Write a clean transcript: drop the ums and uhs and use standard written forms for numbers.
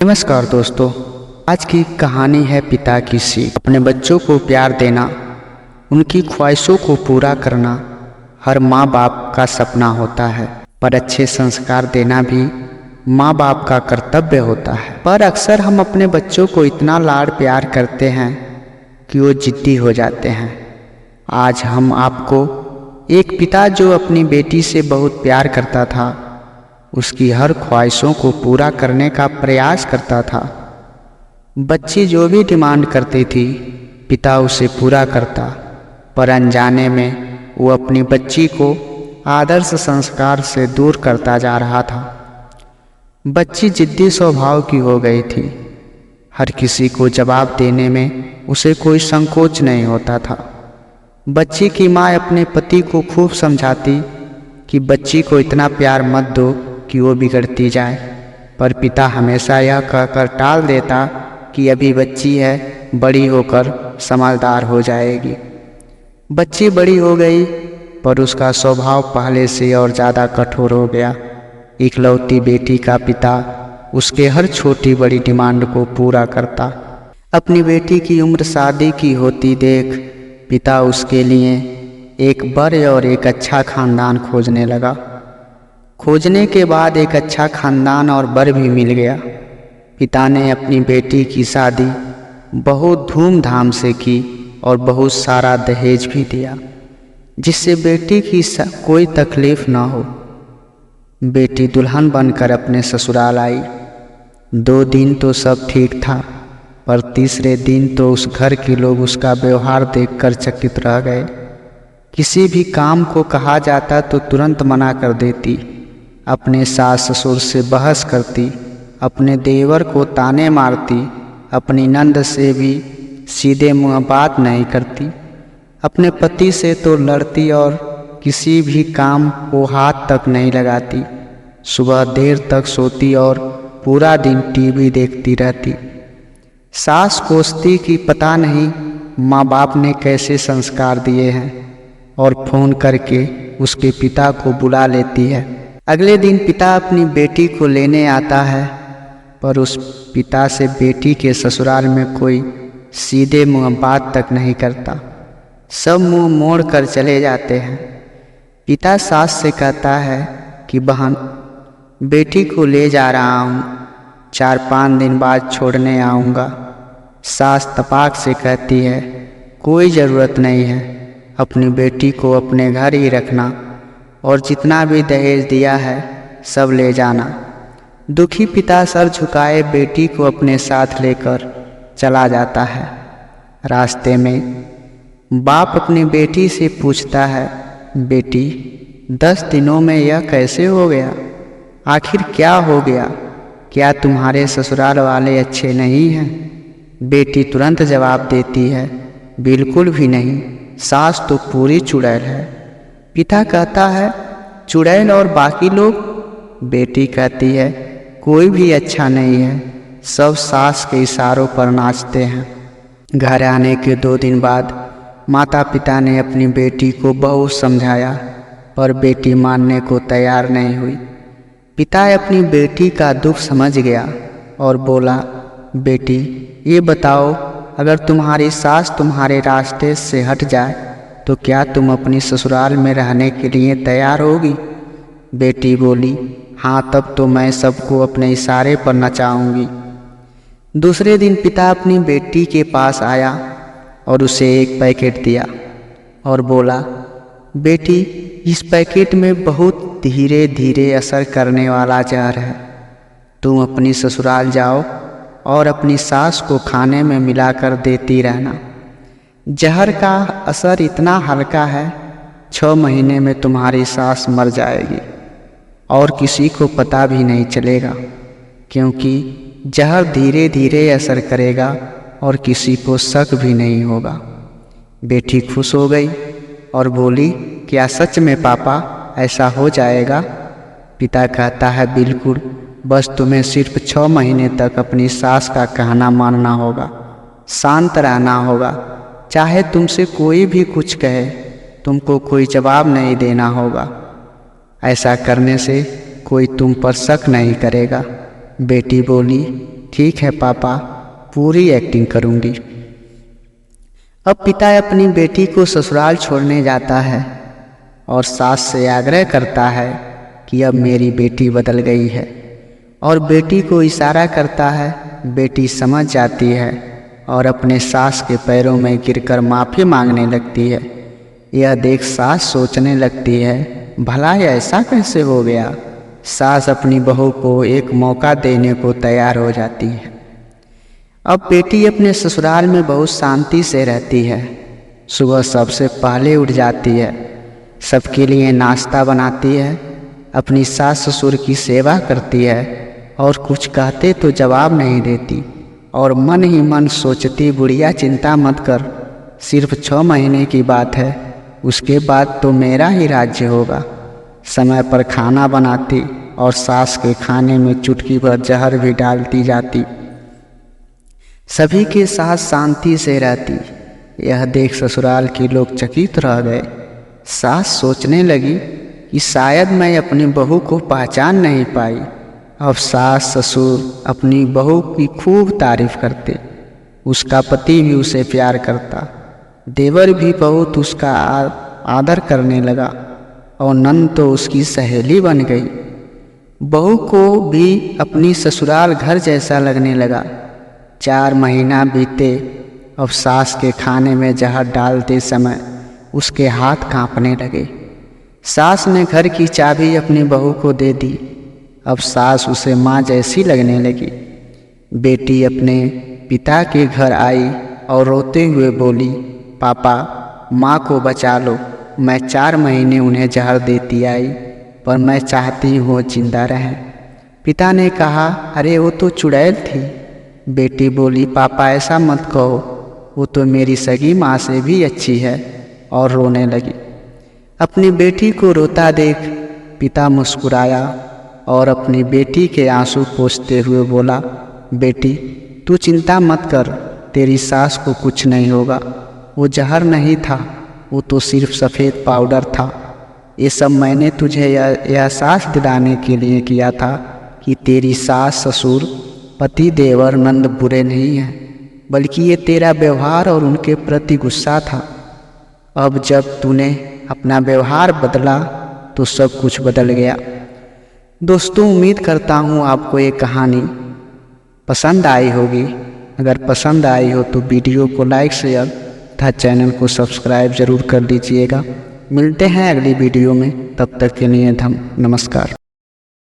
नमस्कार दोस्तों, आज की कहानी है पिता की सीख। अपने बच्चों को प्यार देना, उनकी ख्वाहिशों को पूरा करना हर माँ बाप का सपना होता है, पर अच्छे संस्कार देना भी माँ बाप का कर्तव्य होता है। पर अक्सर हम अपने बच्चों को इतना लाड प्यार करते हैं कि वो जिद्दी हो जाते हैं। आज हम आपको एक पिता जो अपनी बेटी से बहुत प्यार करता था, उसकी हर ख्वाहिशों को पूरा करने का प्रयास करता था। बच्ची जो भी डिमांड करती थी, पिता उसे पूरा करता, पर अनजाने में वो अपनी बच्ची को आदर्श संस्कार से दूर करता जा रहा था। बच्ची जिद्दी स्वभाव की हो गई थी। हर किसी को जवाब देने में उसे कोई संकोच नहीं होता था। बच्ची की माँ अपने पति को खूब समझाती कि बच्ची को इतना प्यार मत दो कि वो बिगड़ती जाए, पर पिता हमेशा यह कहकर टाल देता कि अभी बच्ची है, बड़ी होकर समझदार हो जाएगी। बच्ची बड़ी हो गई, पर उसका स्वभाव पहले से और ज़्यादा कठोर हो गया। इकलौती बेटी का पिता उसके हर छोटी बड़ी डिमांड को पूरा करता। अपनी बेटी की उम्र शादी की होती देख पिता उसके लिए एक बर और एक अच्छा खानदान खोजने लगा। खोजने के बाद एक अच्छा खानदान और बर भी मिल गया। पिता ने अपनी बेटी की शादी बहुत धूमधाम से की और बहुत सारा दहेज भी दिया, जिससे बेटी की कोई तकलीफ ना हो। बेटी दुल्हन बनकर अपने ससुराल आई। 2 दिन तो सब ठीक था, पर तीसरे दिन तो उस घर के लोग उसका व्यवहार देखकर चकित रह गए। किसी भी काम को कहा जाता तो तुरंत मना कर देती, अपने सास ससुर से बहस करती, अपने देवर को ताने मारती, अपनी नंद से भी सीधे मुंह बात नहीं करती, अपने पति से तो लड़ती और किसी भी काम को हाथ तक नहीं लगाती। सुबह देर तक सोती और पूरा दिन टीवी देखती रहती। सास कोसती कि पता नहीं माँ बाप ने कैसे संस्कार दिए हैं, और फोन करके उसके पिता को बुला लेती है। अगले दिन पिता अपनी बेटी को लेने आता है, पर उस पिता से बेटी के ससुराल में कोई सीधे मुंह बात तक नहीं करता। सब मुंह मोड़ कर चले जाते हैं। पिता सास से कहता है कि बहन, बेटी को ले जा रहा हूँ, 4-5 दिन बाद छोड़ने आऊँगा। सास तपाक से कहती है, कोई ज़रूरत नहीं है, अपनी बेटी को अपने घर ही रखना और जितना भी दहेज दिया है सब ले जाना। दुखी पिता सर झुकाए बेटी को अपने साथ लेकर चला जाता है। रास्ते में बाप अपनी बेटी से पूछता है, बेटी 10 दिनों में यह कैसे हो गया? आखिर क्या हो गया? क्या तुम्हारे ससुराल वाले अच्छे नहीं हैं? बेटी तुरंत जवाब देती है, बिल्कुल भी नहीं, सास तो पूरी चुड़ैल है। पिता कहता है, चुड़ैल और बाकी लोग? बेटी कहती है, कोई भी अच्छा नहीं है, सब सास के इशारों पर नाचते हैं। घर आने के 2 दिन बाद माता पिता ने अपनी बेटी को बहुत समझाया, पर बेटी मानने को तैयार नहीं हुई। पिता अपनी बेटी का दुख समझ गया और बोला, बेटी ये बताओ, अगर तुम्हारी सास तुम्हारे रास्ते से हट जाए तो क्या तुम अपनी ससुराल में रहने के लिए तैयार होगी? बेटी बोली, हाँ, तब तो मैं सबको अपने इशारे पर नचाऊंगी। दूसरे दिन पिता अपनी बेटी के पास आया और उसे एक पैकेट दिया और बोला, बेटी इस पैकेट में बहुत धीरे धीरे असर करने वाला जहर है। तुम अपनी ससुराल जाओ और अपनी सास को खाने में मिलाकर देती रहना। जहर का असर इतना हल्का है, 6 महीने में तुम्हारी सास मर जाएगी और किसी को पता भी नहीं चलेगा, क्योंकि जहर धीरे धीरे असर करेगा और किसी को शक भी नहीं होगा। बेटी खुश हो गई और बोली, क्या सच में पापा ऐसा हो जाएगा? पिता कहता है, बिल्कुल, बस तुम्हें सिर्फ 6 महीने तक अपनी सास का कहना मानना होगा, शांत रहना होगा। चाहे तुमसे कोई भी कुछ कहे, तुमको कोई जवाब नहीं देना होगा। ऐसा करने से कोई तुम पर शक नहीं करेगा। बेटी बोली, ठीक है पापा, पूरी एक्टिंग करूँगी। अब पिता अपनी बेटी को ससुराल छोड़ने जाता है और सास से आग्रह करता है कि अब मेरी बेटी बदल गई है, और बेटी को इशारा करता है। बेटी समझ जाती है और अपने सास के पैरों में गिरकर माफ़ी मांगने लगती है। यह देख सास सोचने लगती है, भला ऐसा कैसे हो गया। सास अपनी बहू को एक मौका देने को तैयार हो जाती है। अब बेटी अपने ससुराल में बहुत शांति से रहती है। सुबह सबसे पहले उठ जाती है, सबके लिए नाश्ता बनाती है, अपनी सास ससुर की सेवा करती है और कुछ कहते तो जवाब नहीं देती, और मन ही मन सोचती, बुढ़िया चिंता मत कर, सिर्फ 6 महीने की बात है, उसके बाद तो मेरा ही राज्य होगा। समय पर खाना बनाती और सास के खाने में चुटकी भर जहर भी डालती जाती। सभी के साथ शांति से रहती। यह देख ससुराल के लोग चकित रह गए। सास सोचने लगी कि शायद मैं अपनी बहू को पहचान नहीं पाई। अब सास ससुर अपनी बहू की खूब तारीफ करते। उसका पति भी उसे प्यार करता। देवर भी बहुत उसका आदर करने लगा और नंद तो उसकी सहेली बन गई। बहू को भी अपनी ससुराल घर जैसा लगने लगा। 4 महीना बीते। अब सास के खाने में जहर डालते समय उसके हाथ कांपने लगे। सास ने घर की चाबी अपनी बहू को दे दी। अब सास उसे माँ जैसी लगने लगी। बेटी अपने पिता के घर आई और रोते हुए बोली, पापा माँ को बचा लो। मैं 4 महीने उन्हें जहर देती आई, पर मैं चाहती हूँ वो जिंदा रहें। पिता ने कहा, अरे वो तो चुड़ैल थी। बेटी बोली, पापा ऐसा मत कहो, वो तो मेरी सगी माँ से भी अच्छी है, और रोने लगी। अपनी बेटी को रोता देख पिता मुस्कुराया और अपनी बेटी के आंसू पोंछते हुए बोला, बेटी तू चिंता मत कर, तेरी सास को कुछ नहीं होगा। वो जहर नहीं था, वो तो सिर्फ सफ़ेद पाउडर था। ये सब मैंने तुझे यह एहसास दिलाने के लिए किया था कि तेरी सास ससुर पति देवर नंद बुरे नहीं हैं, बल्कि ये तेरा व्यवहार और उनके प्रति गुस्सा था। अब जब तूने अपना व्यवहार बदला तो सब कुछ बदल गया। दोस्तों, उम्मीद करता हूँ आपको ये कहानी पसंद आई होगी। अगर पसंद आई हो तो वीडियो को लाइक शेयर तथा चैनल को सब्सक्राइब ज़रूर कर लीजिएगा। मिलते हैं अगली वीडियो में, तब तक के लिए नमस्कार।